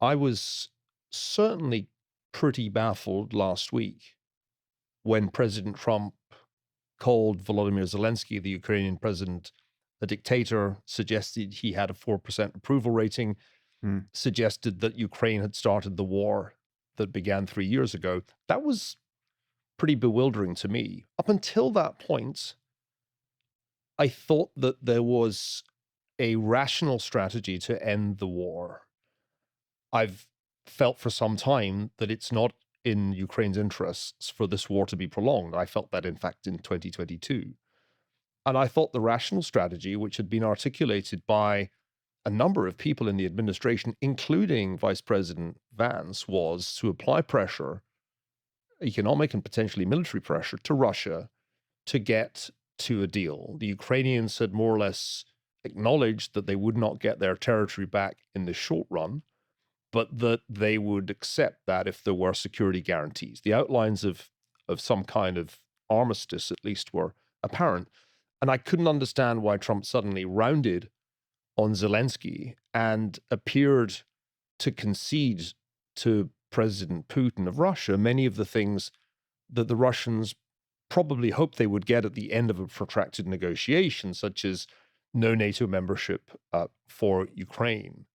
I was certainly pretty baffled last week when President Trump called Volodymyr Zelenskyy, the Ukrainian president, a dictator, suggested he had a 4% approval rating, Mm. suggested that Ukraine had started the war that began 3 years ago. That was pretty bewildering to me. Up until that point, I thought that there was a rational strategy to end the war. I've felt for some time that it's not in Ukraine's interests for this war to be prolonged. I felt that, in fact, in 2022. And I thought the rational strategy, which had been articulated by a number of people in the administration, including Vice President Vance, was to apply pressure, economic and potentially military pressure, to Russia to get to a deal. The Ukrainians had more or less acknowledged that they would not get their territory back in the short run, but that they would accept that if there were security guarantees. The outlines of some kind of armistice, at least, were apparent. And I couldn't understand why Trump suddenly rounded on Zelensky and appeared to concede to President Putin of Russia many of the things that the Russians probably hoped they would get at the end of a protracted negotiation, such as no NATO membership for Ukraine.